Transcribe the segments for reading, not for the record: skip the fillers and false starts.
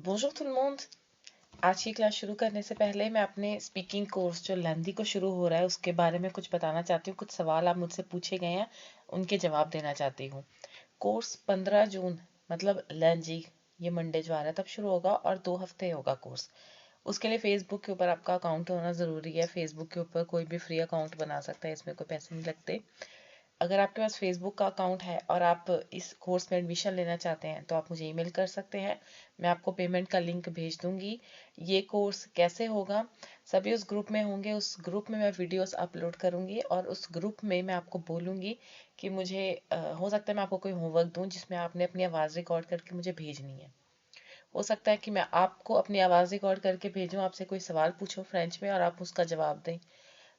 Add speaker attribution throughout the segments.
Speaker 1: Bonjour tout le monde। आज की class शुरू करने से पहले मैं अपने स्पीकिंग कोर्स जो लेंदी को शुरू हो रहा है उसके बारे में कुछ बताना चाहती हूँ। कुछ सवाल आप मुझसे पूछे गए हैं, उनके जवाब देना चाहती हूँ। कोर्स 15 जून मतलब लेंजी ये मंडे जो आ रहा है तब शुरू होगा और 2 हफ्ते होगा कोर्स। उसके लिए फेसबुक के ऊपर आपका अकाउंट होना ज़रूरी है। फेसबुक के ऊपर कोई भी फ्री अकाउंट बना सकता है, इसमें कोई पैसे नहीं लगते। अगर आपके पास फेसबुक का अकाउंट है और आप इस कोर्स में एडमिशन लेना चाहते हैं तो आप मुझे ईमेल कर सकते हैं। मैं आपको पेमेंट का लिंक भेज दूंगी। ये कोर्स कैसे होगा, सभी उस ग्रुप में होंगे। उस ग्रुप में मैं वीडियोस अपलोड करूंगी और उस ग्रुप में मैं आपको बोलूंगी कि मुझे हो सकता है मैं आपको कोई होमवर्क दूं जिसमें आपने अपनी आवाज़ रिकॉर्ड करके मुझे भेजनी है। हो सकता है कि मैं आपको अपनी आवाज़ रिकॉर्ड करके भेजूं, आपसे कोई सवाल पूछो फ्रेंच में और आप उसका जवाब दें।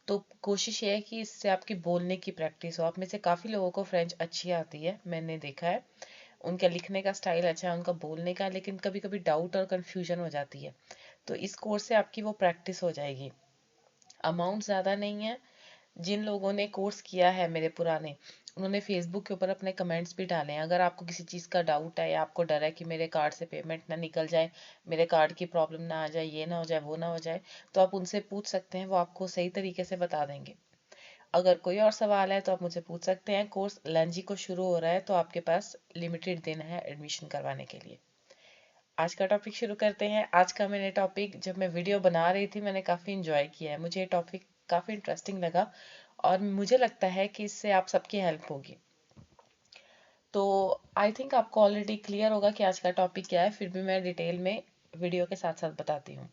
Speaker 1: तो कोशिश ये है कि इससे आपकी बोलने की प्रैक्टिस हो। आप में से काफ़ी लोगों को फ्रेंच अच्छी आती है, मैंने देखा है। उनका लिखने का स्टाइल अच्छा है, उनका बोलने का, लेकिन कभी कभी डाउट और कन्फ्यूजन हो जाती है। तो इस कोर्स से आपकी वो प्रैक्टिस हो जाएगी। अमाउंट ज़्यादा नहीं है। जिन लोगों ने कोर्स किया है मेरे पुराने, उन्होंने फेसबुक के ऊपर अपने कमेंट्स भी डाले हैं। अगर आपको किसी चीज़ का डाउट है या आपको डर है कि मेरे कार्ड से पेमेंट ना निकल जाए, मेरे कार्ड की प्रॉब्लम ना आ जाए, ये ना हो जाए, वो ना हो जाए, तो आप उनसे पूछ सकते हैं। वो आपको सही तरीके से बता देंगे। अगर कोई और सवाल है तो आप मुझसे पूछ सकते हैं। कोर्स लंजी को शुरू हो रहा है तो आपके पास लिमिटेड दिन है एडमिशन करवाने के लिए। आज का टॉपिक शुरू करते हैं। आज का मैंने टॉपिक जब मैं वीडियो बना रही थी मैंने काफ़ी इंजॉय किया है। मुझे ये टॉपिक काफ़ी इंटरेस्टिंग लगा और मुझे लगता है कि इससे आप सबकी हेल्प होगी। तो आई थिंक आपको ऑलरेडी क्लियर होगा कि आज का टॉपिक क्या है, फिर भी मैं डिटेल में वीडियो के साथ साथ बताती हूँ।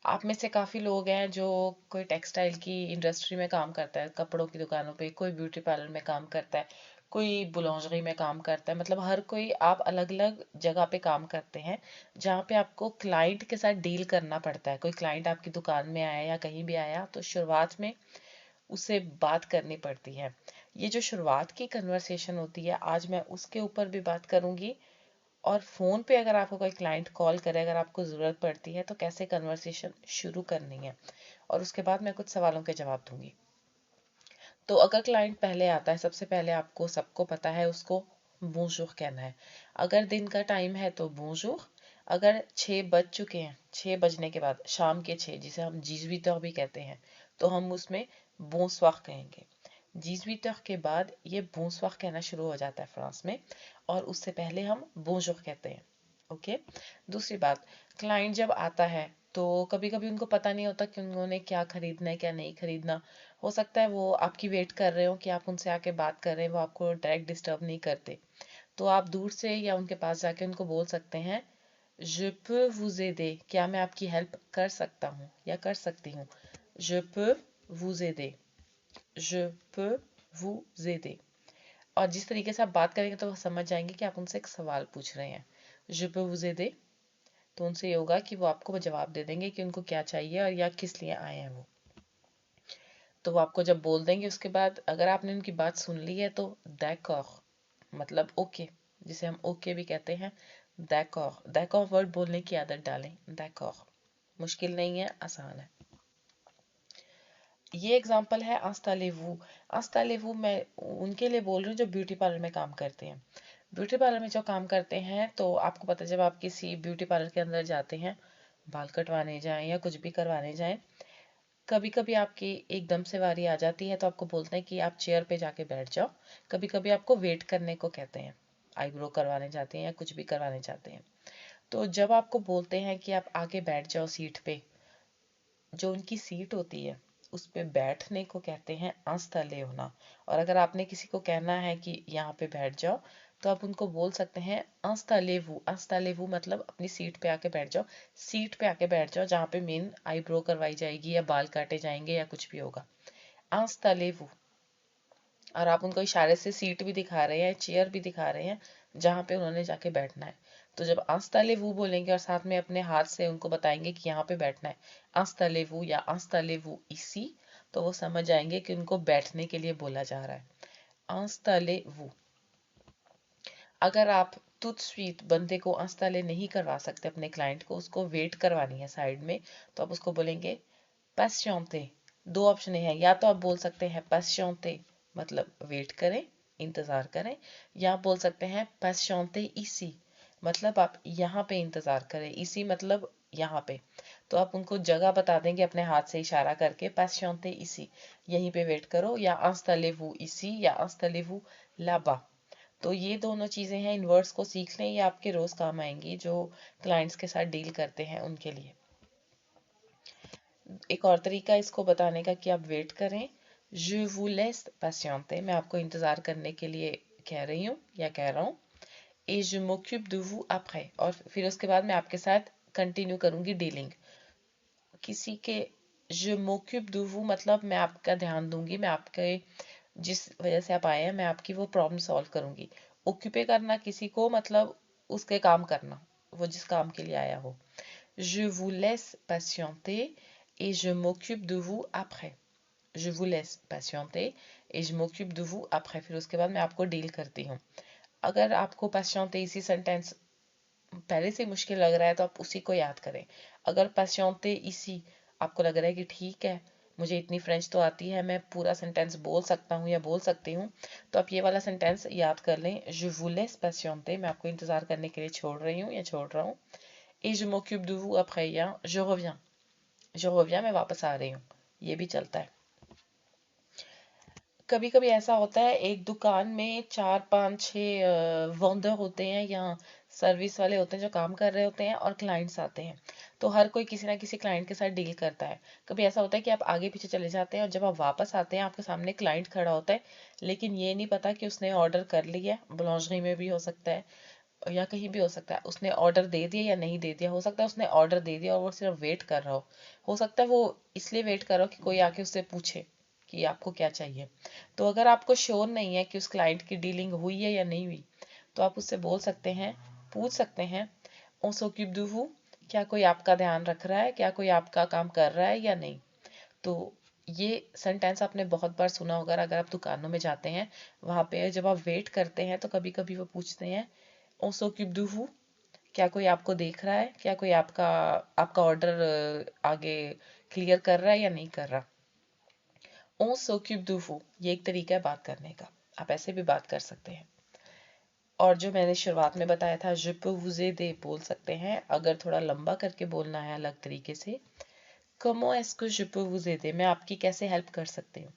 Speaker 1: आप में से काफ़ी लोग हैं जो कोई टेक्सटाइल की इंडस्ट्री में काम करता है, कपड़ों की दुकानों पे, कोई ब्यूटी पार्लर में काम करता है, कोई बुलॉन्जरी में काम करता है। मतलब हर कोई आप अलग अलग जगह पे काम करते हैं जहाँ पे आपको क्लाइंट के साथ डील करना पड़ता है। कोई क्लाइंट आपकी दुकान में आया या कहीं भी आया तो शुरुआत में उससे बात करनी पड़ती है। ये जो शुरुआत की कन्वर्सेशन होती है आज मैं उसके ऊपर भी बात करूंगी। और फ़ोन पे अगर आपको कोई क्लाइंट कॉल करे, अगर आपको ज़रूरत पड़ती है तो कैसे कन्वर्सेशन शुरू करनी है, और उसके बाद मैं कुछ सवालों के जवाब दूंगी। तो अगर क्लाइंट पहले आता है, सबसे पहले आपको सबको पता है उसको बोंजूर कहना है। अगर दिन का टाइम है तो बोंजूर। अगर 6 बज चुके हैं, 6 बजने के बाद शाम के 6 जिसे हम 18 भी कहते हैं, तो हम उसमें बोंसवार कहेंगे। 18 के बाद ये बोंसवार कहना शुरू हो जाता है फ्रांस में, और उससे पहले हम बोंजूर कहते हैं। ओके। दूसरी बात, क्लाइंट जब आता है तो कभी कभी उनको पता नहीं होता कि उन्होंने क्या खरीदना है क्या नहीं खरीदना। हो सकता है वो आपकी वेट कर रहे हो कि आप उनसे आके बात कर रहे हैं, वो आपको डायरेक्ट डिस्टर्ब नहीं करते। तो आप दूर से या उनके पास जाके उनको बोल सकते हैं, Je peux vous aider, क्या मैं आपकी हेल्प कर सकता हूँ या कर सकती हूँ। Je peux vous aider, Je peux vous aider। और जिस तरीके से आप बात करेंगे तो वो समझ जाएंगे कि आप उनसे एक सवाल पूछ रहे हैं। Je peux vous aider, तो उनसे ये होगा कि वो आपको जवाब दे देंगे कि उनको क्या चाहिए और या किस लिए आए हैं वो। तो वो आपको जब बोल देंगे उसके बाद अगर आपने उनकी बात सुन ली है तो d'accord मतलब ओके, जिसे हम ओके भी कहते हैं। d'accord वर्ड बोलने की आदत डालें। d'accord मुश्किल नहीं है, आसान है। ये एग्जांपल है इंस्टॉलेवू। इंस्टॉलेवू मैं उनके लिए बोल रही हूँ जो ब्यूटी पार्लर में काम करते हैं। ब्यूटी पार्लर में जो काम करते हैं तो आपको पता है जब आप किसी ब्यूटी पार्लर के अंदर जाते हैं, बाल कटवाने जाएं या कुछ भी करवाने जाएं, कभी कभी आपकी एकदम से वारी आ जाती है तो आपको बोलते हैं कि आप चेयर पे जाके बैठ जाओ। कभी कभी आपको वेट करने को कहते हैं, आईब्रो करवाने जाते हैं या कुछ भी करवाने जाते हैं। तो जब आपको बोलते हैं कि आप आगे बैठ जाओ सीट पे, जो उनकी सीट होती है उस पे बैठने को कहते हैं आंस्तले होना। और अगर आपने किसी को कहना है कि यहाँ पे बैठ जाओ तो आप उनको बोल सकते हैं आंस्तालेवू। आंस्तालेवू मतलब अपनी सीट पे आके बैठ जाओ। सीट पे आके बैठ जाओ जहाँ पे मेन आईब्रो करवाई जाएगी या बाल काटे जाएंगे या कुछ भी होगा। आंस्तालेवू। और आप उनको इशारे से सीट भी दिखा रहे हैं, चेयर भी दिखा रहे हैं जहाँ पे उन्होंने जाके बैठना है। तो जब आंस्तालेवू बोलेंगे और साथ में अपने हाथ से उनको बताएंगे कि यहाँ पे बैठना है, आंस्तालेवू या आंस्तालेवू इसी, तो वो समझ जाएंगे कि उनको बैठने के लिए बोला जा रहा है। आंस्तालेवू। अगर आप तुत स्वीत बंदे को आंस्ताले नहीं करवा सकते, अपने क्लाइंट को उसको वेट करवानी है साइड में, तो आप उसको बोलेंगे पैशंते। दो ऑप्शन है, या तो आप बोल सकते हैं पैशंते मतलब वेट करें, इंतजार करें, या आप बोल सकते हैं पैशंते इसी मतलब आप यहाँ पे इंतजार करें, इसी मतलब यहाँ पे। तो आप उनको जगह बता देंगे अपने हाथ से इशारा करके, patientez इसी, यहीं पे वेट करो, या installez-vous इसी, या installez-vous là-bas। तो ये दोनों चीजें हैं, इन वर्ड्स को सीख लें, ये आपके रोज काम आएंगी जो क्लाइंट्स के साथ डील करते हैं उनके लिए। एक और तरीका इसको बताने का कि आप वेट करें, je vous laisse patienter, मैं आपको इंतजार करने के लिए कह रही हूँ या कह रहा हूँ, et je m'occupe de vous après, और फिर उसके बाद मैं आपके साथ कंटिन्यू करूंगी डीलिंग। किसी के je m'occupe de vous मतलब मैं आपका ध्यान दूंगी, मैं आपके जिस वजह से आप आए हैं मैं आपकी वो प्रॉब्लम सॉल्व करूंगी। ओक्यूपे करना किसी को मतलब उसके काम करना, वो जिस काम के लिए आया हो। Je vous laisse patienter et je m'occupe de vous après. Je vous laisse patienter et je m'occupe de vous après. फिर उसके बाद मैं आपको डील करती हूँ। अगर आपको patienter इसी सेंटेंस पहले से मुश्किल लग रहा है तो आप उसी को याद करें। अगर patienter इसी आपको लग रहा है कि ठीक है, मुझे इतनी फ्रेंच तो आती है, मैं पूरा सेंटेंस बोल सकता हूँ या बोल सकती हूँ, तो आप ये वाला सेंटेंस याद कर लें, Je vous laisse patienter, मैं आपको इंतजार करने के लिए छोड़ रही हूँ या छोड़ रहा हूँ, et je m'occupe de vous après, या je reviens, मैं वापस आ रही हूँ, ये भी चलता है। कभी कभी ऐसा होता है एक दुकान में 4 5 6 वेंडर होते हैं या सर्विस वाले होते हैं जो काम कर रहे होते हैं, और क्लाइंट्स आते हैं, तो हर कोई किसी ना किसी क्लाइंट के साथ डील करता है। कभी ऐसा होता है कि आप आगे पीछे चले जाते हैं और जब आप वापस आते हैं आपके सामने क्लाइंट खड़ा होता है, लेकिन ये नहीं पता कि उसने ऑर्डर कर लिया, बुलॉन्जरी में भी हो सकता है या कहीं भी हो सकता है, उसने ऑर्डर दे दिया या नहीं दे दिया, हो सकता है उसने ऑर्डर दे दिया और वो सिर्फ वेट कर रहा हो सकता है वो इसलिए वेट कर रहा हो कि कोई आके उससे पूछे कि आपको क्या चाहिए। तो अगर आपको श्योर नहीं है कि उस क्लाइंट की डीलिंग हुई है या नहीं हुई, तो आप उससे बोल सकते हैं, पूछ सकते हैं, on s'occupe de vous, क्या कोई आपका ध्यान रख रहा है, क्या कोई आपका काम कर रहा है या नहीं। तो ये सेंटेंस आपने बहुत बार सुना होगा, अगर आप दुकानों में जाते हैं वहां पे जब आप वेट करते हैं तो कभी कभी वो पूछते हैं, on s'occupe de vous, क्या कोई आपको देख रहा है, क्या कोई आपका आपका ऑर्डर आगे क्लियर कर रहा है या नहीं कर रहा। On s'occupe de vous, ये एक तरीका है बात करने का, आप ऐसे भी बात कर सकते हैं। और जो मैंने शुरुआत में बताया था, je peux vous aider बोल सकते हैं, अगर थोड़ा लंबा करके बोलना है अलग तरीके से, comment est-ce que je peux vous aider, मैं आपकी कैसे हेल्प कर सकती हूँ।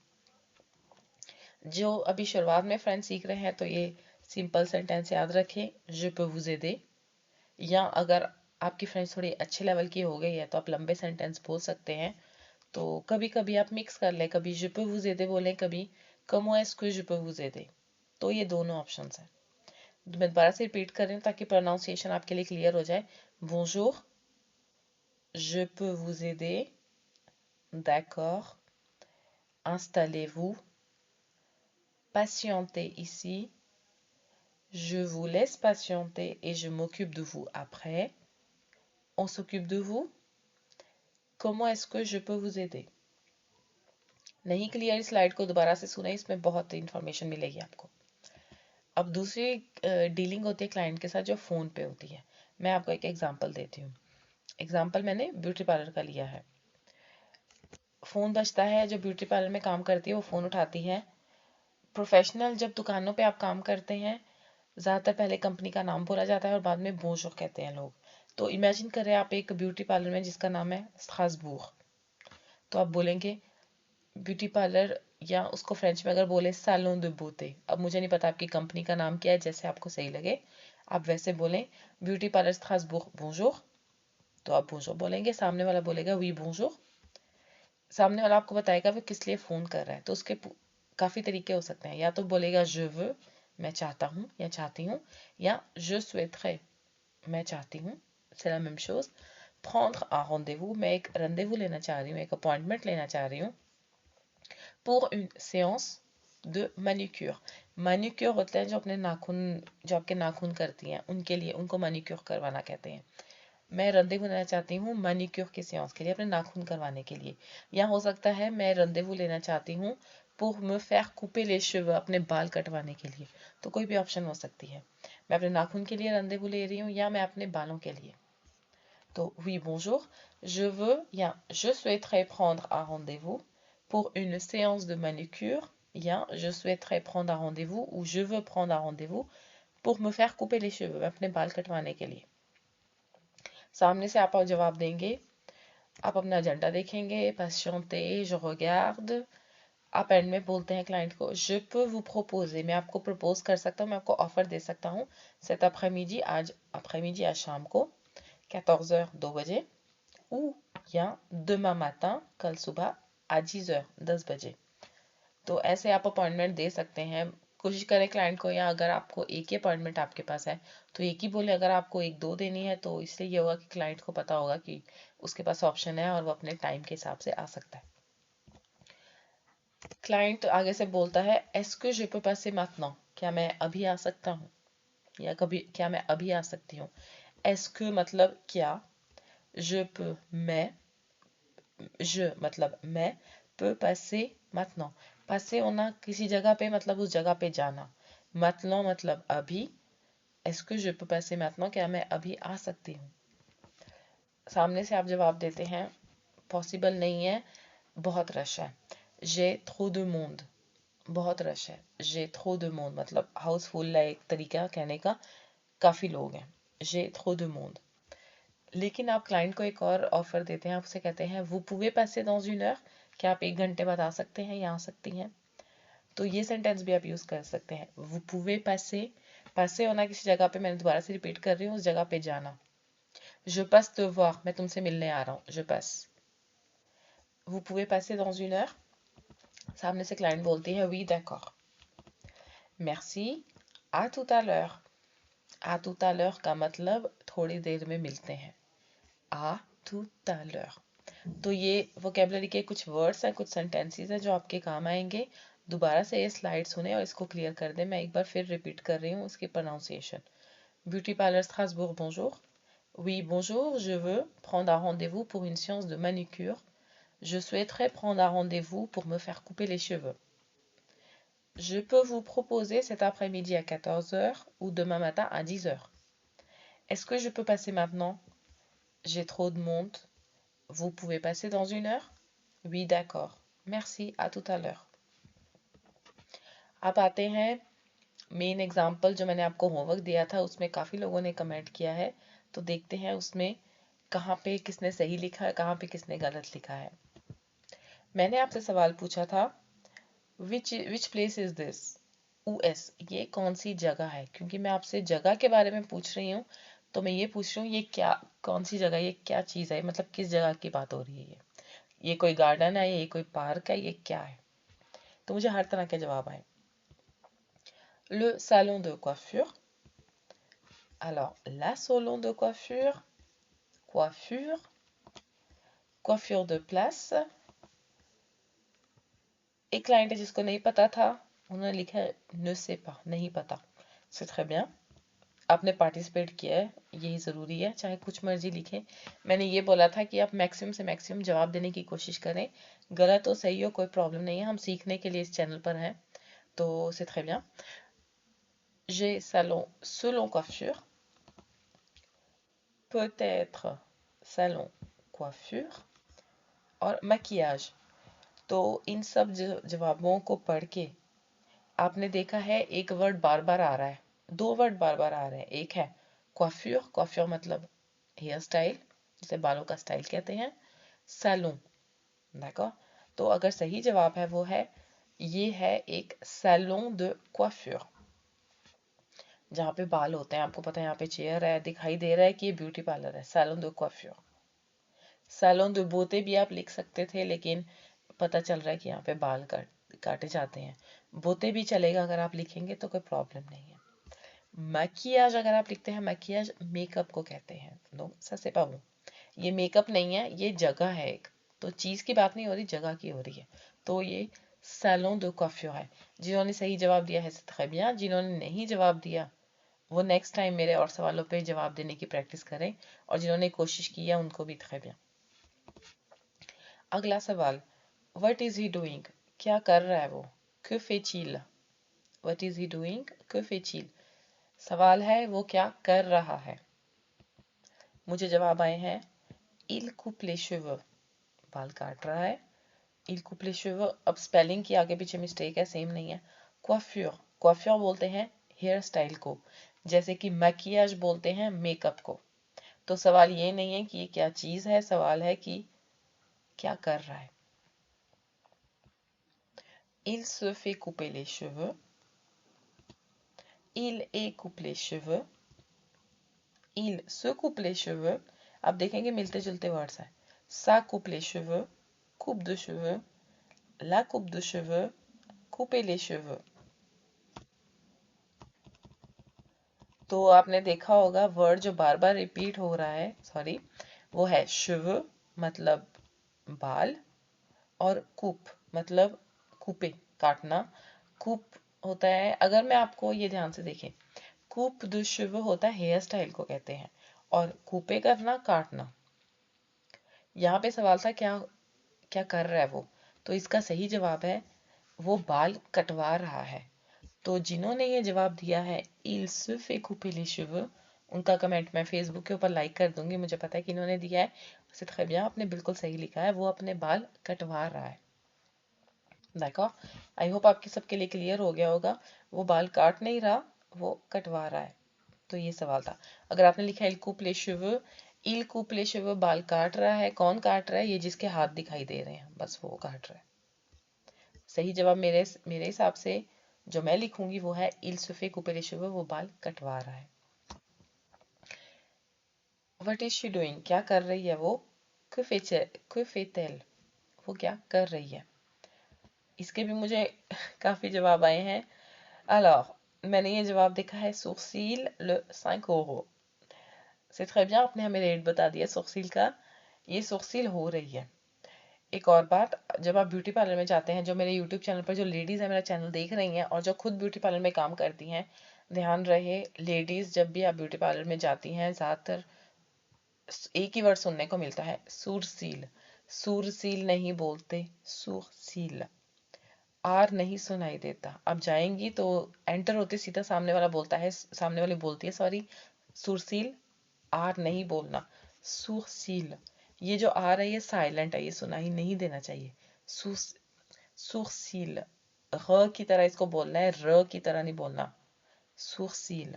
Speaker 1: जो अभी शुरुआत में फ्रेंड सीख रहे हैं तो ये सिंपल सेंटेंस याद रखें, je peux vous aider। या अगर आपकी फ्रेंड्स थोड़ी अच्छे लेवल की हो गई है तो आप लंबे सेंटेंस बोल सकते हैं। तो कभी कभी आप मिक्स कर लें, कभी je peux vous aider बोलें, कभी comment est-ce que je peux vous aider। तो ये दोनों ऑप्शंस हैं। मैं दोबारा से रिपीट कर रही हूँ ताकि प्रोनाउंसिएशन आपके लिए क्लियर हो जाए। Bonjour, je peux vous aider, d'accord, installez-vous, patientez ici, je vous laisse patienter et je m'occupe de vous après, on s'occupe de vous, comment est-ce que je peux vous aider। नहीं clear, slide को दोबारा से सुने, इसमें बहुत information मिलेगी आपको। अब दूसरी डीलिंग होती है क्लाइंट के साथ जो फ़ोन पे होती है। मैं आपको एक एग्जांपल देती हूँ। एग्जांपल मैंने ब्यूटी पार्लर का लिया है। फ़ोन बजता है, जो ब्यूटी पार्लर में काम करती है वो फ़ोन उठाती है। प्रोफेशनल जब दुकानों पे आप काम करते हैं, ज़्यादातर पहले कंपनी का नाम बोला जाता है और बाद में बोंjour कहते हैं लोग। तो इमेजिन करें आप एक ब्यूटी पार्लर में जिसका नाम है स्ट्रासबूर, तो आप बोलेंगे ब्यूटी पार्लर, या उसको फ्रेंच में अगर बोले सैलून दे ब्यूटी। अब मुझे नहीं पता आपकी कंपनी का नाम क्या है, जैसे आपको सही लगे आप वैसे बोलें। ब्यूटी पार्लर स्ट्रासबूर बोंjour, तो आप बोंjour बोलेंगे, सामने वाला बोलेगा वी बोंjour। सामने वाला आपको बताएगा वो किस लिए फ़ोन कर रहा है, तो उसके काफ़ी तरीके हो सकते हैं। या तो बोलेगा je veux, मैं चाहता हूँ या चाहती हूँ, या je souhaiterais, मैं चाहती हूँ, c'est la même chose। prendre un rendez-vous, मैं एक rendez-vous लेना चाह रही हूँ, एक अपॉइंटमेंट लेना चाह रही हूँ pour une séance de manucure। manucure होते हैं जो अपने नाखून, जो आपके नाखून करती हैं उनके लिए, उनको manucure करवाना कहते हैं। मैं रंदेवू लेना चाहती हूँ मैनिक्योर की सेंस के लिए, अपने नाखून करवाने के लिए। या हो सकता है मैं रंदेवू लेना चाहती हूँ pour me faire couper les cheveux, अपने बाल कटवाने के लिए। तो कोई भी ऑप्शन हो सकती है। मैं अपने नाखून के लिए रंदेवू ले रही हूँ या मैं अपने बालों के लिए। तो oui bonjour, je veux या je souhaiterais prendre un rendez-vous pour une séance de manucure, या je souhaiterais prendre un rendez-vous ou je veux prendre un rendez-vous pour me faire couper les cheveux, अपने बाल कटवाने के लिए। सामने से आप जवाब देंगे, आप अपना एजेंडा देखेंगे, patienter, je regarde, आप एंड में बोलते हैं क्लाइंट को je peux vous proposer, मैं आपको प्रपोज कर सकता हूँ, मैं आपको ऑफर दे सकता हूँ cet après-midi, आज शाम को 14h 2 बजे, ou या demain matin, कल सुबह à 10h 10 बजे। तो ऐसे आप अपॉइंटमेंट दे सकते हैं। कोशिश करें क्लाइंट को, या अगर आपको एक ही अपॉइंटमेंट आपके पास है तो एक ही बोले, अगर आपको एक दो देनी है तो इसलिए ये होगा कि क्लाइंट को पता होगा कि उसके पास ऑप्शन है और वो अपने टाइम के हिसाब से आ सकता है। क्लाइंट आगे से बोलता है est-ce que je peux passer maintenant, क्या मैं अभी आ सकता हूँ, या क्या मैं अभी आ सकती हूँ। est-ce que मतलब क्या, je peux मैं, je मतलब मैं, peux passer maintenant, passer होना किसी जगह पे मतलब उस जगह पे जाना, maintenant मतलब अभी, est-ce que je peux passer maintenant, क्या मैं अभी आ सकती हूँ। सामने से आप जवाब देते हैं पॉसिबल नहीं है, बहुत रश है। j'ai trop de monde, बहुत रश है। j'ai trop de monde मतलब हाउसफुल है एक तरीका कहने का, काफी लोग हैं। j'ai trop de monde। लेकिन आप क्लाइंट को एक और ऑफर देते हैं, आपसे कहते हैं vous pouvez passer dans une heure, क्या आप 1 घंटे बाद आ सकते हैं या आ सकती हैं। तो ये सेंटेंस भी आप यूज कर सकते हैं। vous pouvez passer, passer होना किसी जगह पे, मैंने दोबारा से रिपीट कर रही हूँ, उस जगह पे जाना। je passe te voir, मैं तुमसे मिलने आ रहा हूँ, je passe। vous pouvez passer dans une heure, सामने से क्लाइंट बोलती है oui d'accord, merci, à tout à l'heure। à tout à l'heure का मतलब थोड़ी देर में मिलते हैं, à tout à l'heure। तो ये वोकेबलरी के कुछ वर्ड्स हैं, कुछ सेंटेंसेस हैं जो आपके काम आएंगे। दोबारा से ये स्लाइड सुने और इसको क्लियर कर दें। मैं एक बार फिर रिपीट कर रही हूँ इसकी pronunciation. Beauty parlour Strasbourg, bonjour। Oui, bonjour, je veux prendre un rendez-vous pour une séance de manucure. Je souhaiterais prendre un rendez-vous pour me faire couper les cheveux. Je peux vous proposer cet après-midi à 14h ou demain matin à 10h. Est-ce que je peux passer maintenant? J'ai trop de monde. Vous pouvez passer dans une heure? Oui, d'accord. Merci, à tout à l'heure. अब आते हैं main example जो मैंने आपको homework दिया था, उसमें काफ़ी लोगों ने कमेंट किया है, तो देखते हैं उसमें कहाँ पे किसने सही लिखा है, कहाँ पे किसने गलत लिखा है। मैंने आपसे सवाल पूछा था which place is this, US, ये कौन सी जगह है। क्योंकि मैं आपसे जगह के बारे में पूछ रही हूँ तो मैं ये पूछ रही हूँ ये क्या, कौन सी जगह, ये क्या चीज़ है, मतलब किस जगह की बात हो रही है। ये कोई गार्डन है, ये कोई पार्क है, ये क्या है। तो मुझे हर तरह के जवाब आए। Le salon de coiffure, alors la salon de coiffure, coiffure, coiffure de place। एक क्लाइंट है जिसको नहीं पता था, उन्होंने लिखा है ne sais pas, नहीं पता। c'est très bien, आपने पार्टिसिपेट किया है, यही ज़रूरी है, चाहे कुछ मर्जी लिखें। मैंने ये बोला था कि आप मैक्सिमम से मैक्सिमम जवाब देने की कोशिश करें, गलत हो सही हो कोई प्रॉब्लम नहीं है, हम सीखने के लिए इस चैनल पर हैं। तो c'est très bien। J'ai salon coiffure, peut-être salon coiffure और maquillage। तो इन सब जवाबों को पढ़ के आपने देखा है एक वर्ड बार बार आ रहा है, दो वर्ड बार बार आ रहे हैं। एक है coiffure, coiffure मतलब हेयर स्टाइल, जिसे बालों का स्टाइल कहते हैं। सैलून, देखो, तो अगर सही जवाब है वो है, ये है एक सैलून de coiffure, जहाँ पे बाल होते हैं। आपको पता है यहाँ पे चेयर है, दिखाई दे रहा है कि ये ब्यूटी पार्लर है, salon de coiffure। Salon de beauté भी आप लिख सकते थे, लेकिन पता चल रहा है कि यहाँ पे बाल काटे जाते हैं। बोते भी चलेगा अगर आप लिखेंगे तो कोई प्रॉब्लम नहीं है। मैकियाज अगर आप लिखते हैं, मैकियाज मेकअप को कहते हैं। नो, ससे पाऊँ, ये मेकअप नहीं है, ये जगह है एक, तो चीज की बात नहीं हो रही, जगह की हो रही है। तो ये सैलून de coiffure है। जिन्होंने सही जवाब दिया है très bien, जिन्होंने नहीं जवाब दिया वो नेक्स्ट टाइम मेरे और सवालों पे जवाब देने की प्रैक्टिस करें, और जिन्होंने कोशिश की है उनको भी très bien। अगला सवाल, what is he doing, क्या कर रहा है वो। que fait-il, what is he doing, que fait-il। सवाल है वो क्या कर रहा है। मुझे जवाब आए हैं il coupe les cheveux, बाल काट रहा है। il coupe les cheveux, अब स्पेलिंग की आगे पीछे मिस्टेक है, सेम नहीं है। coiffure, coiffure बोलते हैं हेयर स्टाइल को, जैसे कि मैकियाज बोलते हैं मेकअप को। तो सवाल ये नहीं है कि ये क्या चीज है, सवाल है कि क्या कर रहा है। Il se fait couper les cheveux. Il est coupe les cheveux. Il se coupe les cheveux. आप देखेंगे मिलते जुलते वर्ड्स हैं। Ça coupe les cheveux, coupe de cheveux, la coupe de cheveux, couper les cheveux। तो आपने देखा होगा word जो बार बार रिपीट हो रहा है, सॉरी, वो है cheveux मतलब बाल, और coupe मतलब कूपे काटना। कूप होता है, अगर मैं आपको ये ध्यान से देखें, कूप दु cheveux होता है हेयर स्टाइल को कहते हैं, और कूपे करना काटना। यहाँ पे सवाल था क्या क्या कर रहा है वो, तो इसका सही जवाब है वो बाल कटवा रहा है। तो जिन्होंने ये जवाब दिया है il se fait couper les cheveux, उनका कमेंट मैं फेसबुक के ऊपर लाइक कर दूंगी, मुझे पता है कि इन्होंने दिया है। c'est très bien, आपने बिल्कुल सही लिखा है, वो अपने बाल कटवा रहा है। देखो, आई होप आपके सबके लिए क्लियर हो गया होगा, वो बाल काट नहीं रहा, वो कटवा रहा है। तो ये सवाल था। अगर आपने लिखा है il coupe les cheveux, il coupe les cheveux, बाल काट रहा है, कौन काट रहा है, ये जिसके हाथ दिखाई दे रहे हैं बस वो काट रहा है। सही जवाब मेरे मेरे हिसाब से जो मैं लिखूंगी वो है il se fait couper les cheveux, वो बाल कटवा रहा है। What is she doing, क्या कर रही है वो। que fait-elle, वो क्या कर रही है। इसके भी मुझे काफी जवाब आए हैं। Alors, मैंने ये जवाब देखा है sourcil le 5 euros। C'est très bien, आपने हमें रेट बता दिया sourcil का, ये sourcil हो रही है। एक और बात, जब आप ब्यूटी पार्लर में जाते हैं, जो मेरे यूट्यूब चैनल पर जो लेडीज है मेरा चैनल देख रही हैं और जो खुद ब्यूटी पार्लर में काम करती हैं, ध्यान रहे लेडीज जब भी आप ब्यूटी पार्लर में जाती हैं ज्यादातर एक ही वर्ड सुनने को मिलता है, सुरसील। सुरसील नहीं बोलते, सुरसील। आर नहीं सुनाई देता, आप जाएंगी तो एंटर होते सीधा सामने वाला बोलता है, सामने वाली बोलती है सॉरी, सुरसील। आर नहीं बोलना, सुरसील। ये जो आर है ये साइलेंट है, ये सुनाई नहीं देना चाहिए। सुरसील, र की तरह इसको बोलना है, र की तरह नहीं बोलना, सुरसील।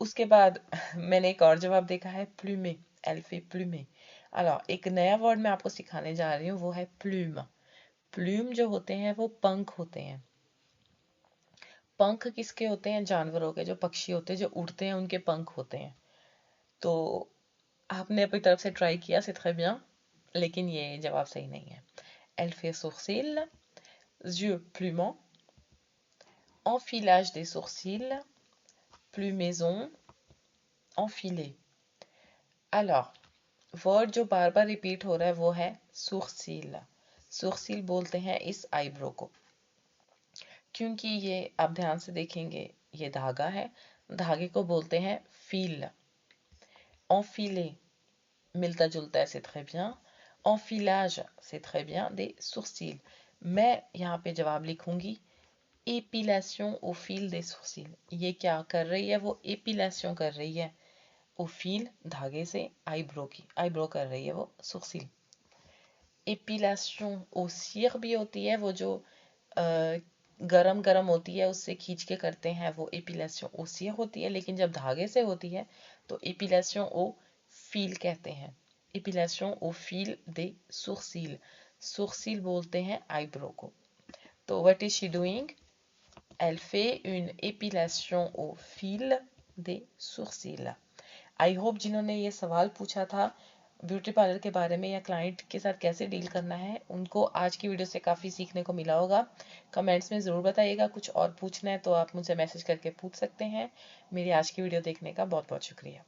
Speaker 1: उसके बाद मैंने एक और जवाब देखा है प्लूमे, एल्फे प्लूमे। alors एक नया वर्ड मैं आपको सिखाने जा रही हूँ, वो है प्लूम। प्लूम जो होते हैं वो पंख होते हैं। पंख किसके होते हैं, जानवरों के, जो पक्षी होते हैं जो उड़ते हैं उनके पंख होते हैं। तो आपने अपनी तरफ से ट्राई किया, c'est très bien, लेकिन ये जवाब सही नहीं है। Elle fait sourcils, yeux plumants, enfilage des sourcils, plumaison, enfiler। alors word जो बार बार रिपीट हो रहा है वो है सुरसील। सुरसील बोलते हैं इस आईब्रो को, क्योंकि ये आप ध्यान से देखेंगे ये धागा है, धागे को बोलते हैं फील। एनफिले मिलता जुलता है, c'est très bien। enfilage c'est très bien des sourcils। मैं यहाँ पे जवाब लिखूंगी épilation au fil des sourcils। ये क्या कर रही है, वो épilation कर रही है au fil धागे से आईब्रो की, आईब्रो कर रही है वो sourcil। épilation au cire भी होती है, वो जो गरम गरम होती है उससे खींच के करते हैं, वो épilation au cire होती है, लेकिन जब धागे से होती है तो épilation au fil कहते हैं। épilation au fil des sourcils, sourcils बोलते हैं आईब्रो को। तो what is she doing? Elle fait une épilation au fil des sourcils। I hope जिन्होंने ये सवाल पूछा था ब्यूटी पार्लर के बारे में या क्लाइंट के साथ कैसे डील करना है, उनको आज की वीडियो से काफ़ी सीखने को मिला होगा। कमेंट्स में ज़रूर बताइएगा, कुछ और पूछना है तो आप मुझसे मैसेज करके पूछ सकते हैं। मेरी आज की वीडियो देखने का बहुत बहुत शुक्रिया।